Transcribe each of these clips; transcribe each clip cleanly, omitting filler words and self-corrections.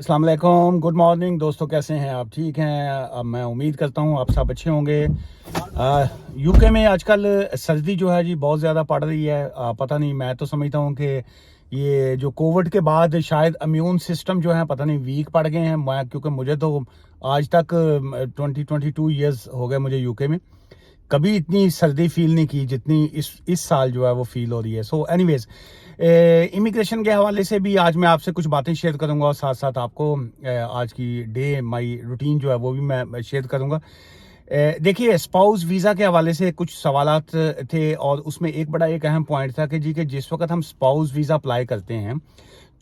अस्सलाम वालेकुम, good morning दोस्तों, कैसे हैं आप? ठीक हैं? अब मैं उम्मीद करता हूँ आप सब अच्छे होंगे। यूके में आजकल सर्दी जो है जी बहुत ज़्यादा पड़ रही है। पता नहीं, मैं तो समझता हूँ कि ये जो कोविड के बाद शायद इम्यून सिस्टम जो है पता नहीं वीक पड़ गए हैं। मैं क्योंकि मुझे तो आज तक 22 ईयर्स हो गए मुझे यूके में, कभी इतनी सर्दी फील नहीं की जितनी इस साल जो है वो फील हो रही है। सो एनीवेज, इमिग्रेशन के हवाले से भी आज मैं आपसे कुछ बातें शेयर करूंगा और साथ साथ आपको आज की डे माई रूटीन जो है वो भी मैं शेयर करूंगा। देखिए, स्पाउस वीज़ा के हवाले से कुछ सवालात थे और उसमें एक बड़ा एक अहम पॉइंट था कि जी कि जिस वक्त हम स्पाउस वीज़ा अप्लाई करते हैं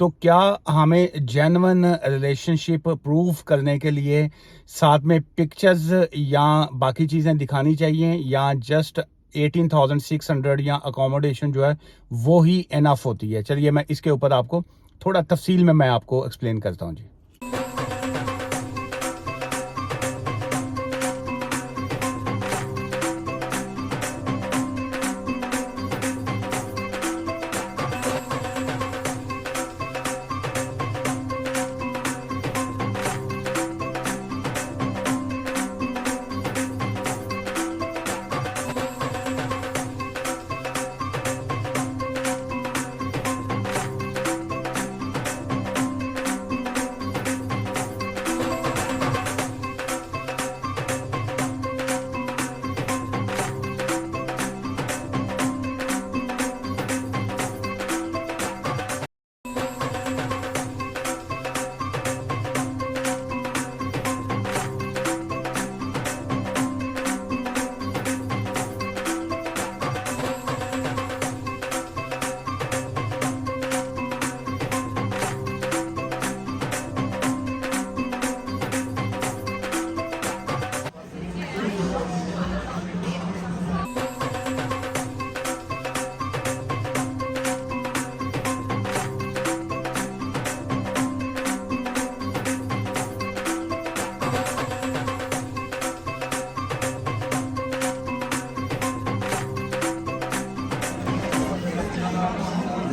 तो क्या हमें जेन्युइन रिलेशनशिप प्रूव करने के लिए साथ में पिक्चर्स या बाकी चीज़ें दिखानी चाहिए, या जस्ट 18,600 या अकोमोडेशन जो है वो ही इनफ होती है? चलिए मैं इसके ऊपर आपको थोड़ा तफसील में मैं आपको एक्सप्लेन करता हूँ जी।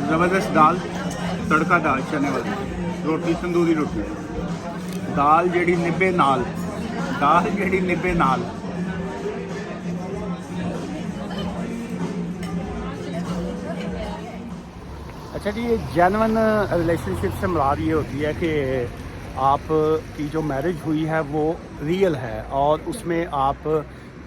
ज़बरदस्त दाल, तड़का दाल, चने वाली रोटी, तंदूरी रोटी, दाल जेड़ी निब्बे नाल, दाल जेड़ी निब्बे नाल। अच्छा जी, ये जेन्युइन रिलेशनशिप से मुराद ये होती है कि आप की जो मैरिज हुई है वो रियल है और उसमें आप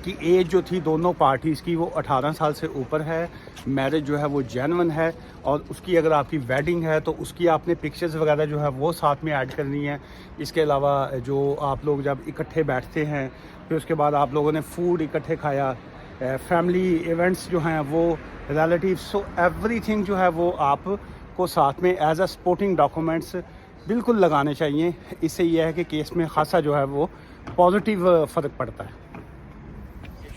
की एज जो थी दोनों पार्टीज़ की वो 18 साल से ऊपर है। मैरिज जो है वो जेन्युइन है और उसकी अगर आपकी वेडिंग है तो उसकी आपने पिक्चर्स वगैरह जो है वो साथ में ऐड करनी है। इसके अलावा जो आप लोग जब इकट्ठे बैठते हैं फिर उसके बाद आप लोगों ने फूड इकट्ठे खाया, फैमिली इवेंट्स जो हैं वो, रिलेटिव्स, सो एवरीथिंग जो है वो आपको साथ में एज अ सपोर्टिंग डॉक्यूमेंट्स बिल्कुल लगाने चाहिए। इससे यह है कि केस में खासा जो है वो पॉजिटिव फ़र्क पड़ता है।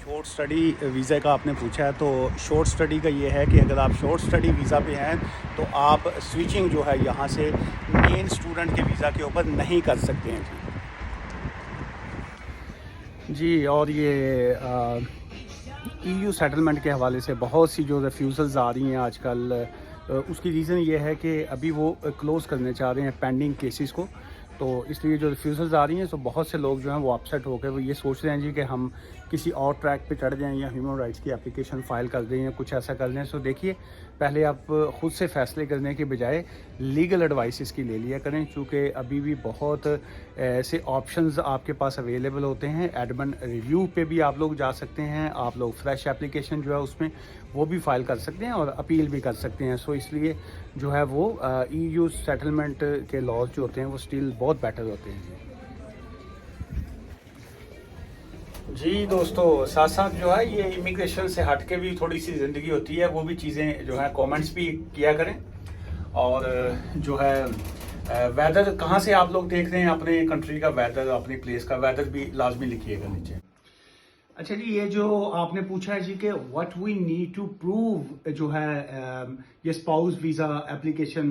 शॉर्ट स्टडी वीज़ा का आपने पूछा है, तो शॉर्ट स्टडी का ये है कि अगर आप शॉर्ट स्टडी वीज़ा पे हैं तो आप स्विचिंग जो है यहाँ से मेन स्टूडेंट के वीज़ा के ऊपर नहीं कर सकते हैं जी। और ये ईयू सेटलमेंट के हवाले से बहुत सी जो रिफ्यूज़ल्स आ रही हैं आजकल, उसकी रीज़न ये है कि अभी वो क्लोज़ करने चाह रहे हैं पेंडिंग केसेस को, तो इसलिए जो रिफ्यूज़ल्स आ रही हैं तो बहुत से लोग जो हैं वो अपसेट होकर वो ये सोच रहे हैं जी कि हम किसी और ट्रैक पे चढ़ जाएं या ह्यूमन राइट्स की एप्लीकेशन फ़ाइल कर दें या कुछ ऐसा कर दें। सो देखिए, पहले आप ख़ुद से फ़ैसले करने के बजाय लीगल एडवाइस की ले लिया करें, क्योंकि अभी भी बहुत ऐसे ऑप्शंस आपके पास अवेलेबल होते हैं। एडमिन रिव्यू पे भी आप लोग जा सकते हैं, आप लोग फ्रेश एप्लीकेशन जो है उसमें वो भी फ़ाइल कर सकते हैं और अपील भी कर सकते हैं। सो इसलिए जो है वो ईयू सेटलमेंट के लॉज जो होते हैं वो स्टिल बहुत बेटर होते हैं जी। दोस्तों, साथ साथ जो है ये इमिग्रेशन से हट के भी थोड़ी सी ज़िंदगी होती है, वो भी चीज़ें जो है कमेंट्स भी किया करें। और जो है वेदर कहाँ से आप लोग देख रहे हैं, अपने कंट्री का वेदर, अपनी प्लेस का वेदर भी लाजमी लिखिएगा नीचे। अच्छा जी, ये जो आपने पूछा है जी कि what we need to prove जो है ये स्पाउस वीज़ा एप्लीकेशन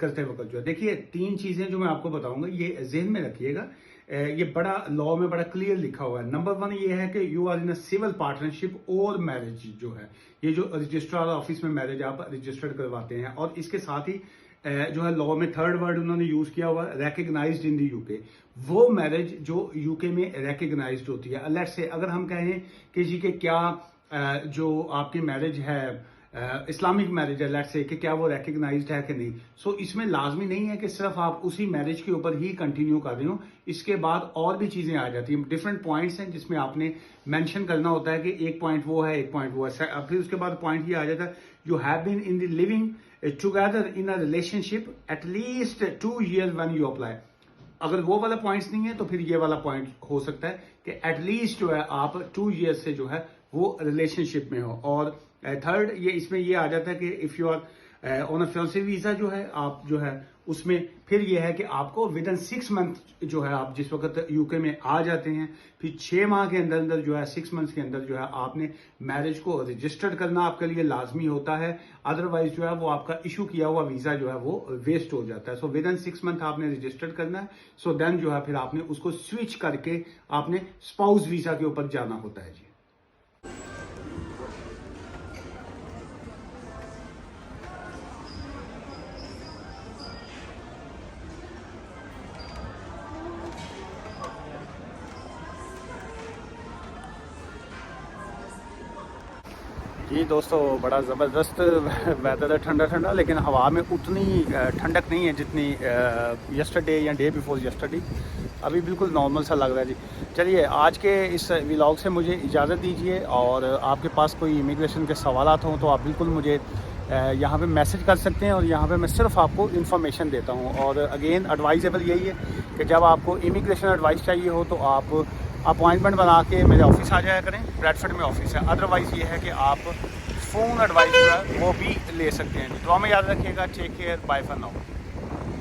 करते वक्त जो है, देखिए 3 चीज़ें जो मैं आपको बताऊंगा ये जहन में रखिएगा। ये बड़ा लॉ में बड़ा क्लियर लिखा हुआ है। नंबर 1 ये है कि you are in a civil partnership और मैरिज जो है, ये जो रजिस्ट्रार ऑफिस में मैरिज आप रजिस्टर्ड करवाते हैं और इसके साथ ही जो है लॉ में थर्ड वर्ड उन्होंने यूज किया हुआ रिकग्नाइज्ड इन द यूके, वो मैरिज जो यूके में रिकग्नाइज्ड होती है। लेट्स से अगर हम कहें कि जी के क्या जो आपकी मैरिज है इस्लामिक मैरिज है, लेट्स से कि क्या वो रिकग्नाइज्ड है कि नहीं, सो इसमें लाजमी नहीं है कि सिर्फ आप उसी मैरिज के ऊपर ही कंटिन्यू कर रहे हो, इसके बाद और भी चीजें आ जाती हैं, डिफरेंट पॉइंट्स हैं जिसमें आपने मेंशन करना होता है कि एक पॉइंट वो है, एक पॉइंट वो है, फिर उसके बाद पॉइंट ये आ जाता है you have been in the living together in a relationship at least 2 years when you apply. अगर वो वाला पॉइंट्स नहीं है तो फिर ये वाला पॉइंट हो सकता है कि एटलीस्ट जो है आप 2 years से जो है वो रिलेशनशिप में हो। और थर्ड ये इसमें ये आ जाता है कि if you are on a fiancé visa जो है आप जो है उसमें फिर ये है कि आपको विद इन 6 months जो है आप जिस वक्त यूके में आ जाते हैं, फिर 6 माह के अंदर अंदर जो है 6 months के अंदर जो है आपने मैरिज को रजिस्टर्ड करना आपके लिए लाजमी होता है, अदरवाइज जो है वो आपका इशू किया हुआ वीजा जो है वो वेस्ट हो जाता है। सो विद इन 6 months आपने रजिस्टर्ड करना है, सो देन जो है फिर आपने उसको स्विच करके आपने स्पाउस वीजा के ऊपर जाना होता है जी। जी दोस्तों, बड़ा ज़बरदस्त वेदर है, ठंडा ठंडा, लेकिन हवा में उतनी ठंडक नहीं है जितनी यस्टरडे या डे बिफोर यस्टरडे। अभी बिल्कुल नॉर्मल सा लग रहा है जी। चलिए आज के इस व्लॉग से मुझे इजाज़त दीजिए, और आपके पास कोई इमिग्रेशन के सवालात हों तो आप बिल्कुल मुझे यहाँ पे मैसेज कर सकते हैं, और यहाँ पे मैं सिर्फ आपको इन्फॉर्मेशन देता हूँ। और अगेन एडवाइजेबल यही है कि जब आपको इमिग्रेशन एडवाइस चाहिए हो तो आप अपॉइंटमेंट बना के मेरे ऑफिस आ जाया करें, ब्रैडफोर्ड में ऑफिस है। अदरवाइज़ ये है कि आप फ़ोन एडवाइस जो है वो भी ले सकते हैं। दुआ में याद रखिएगा। Take care, bye for now.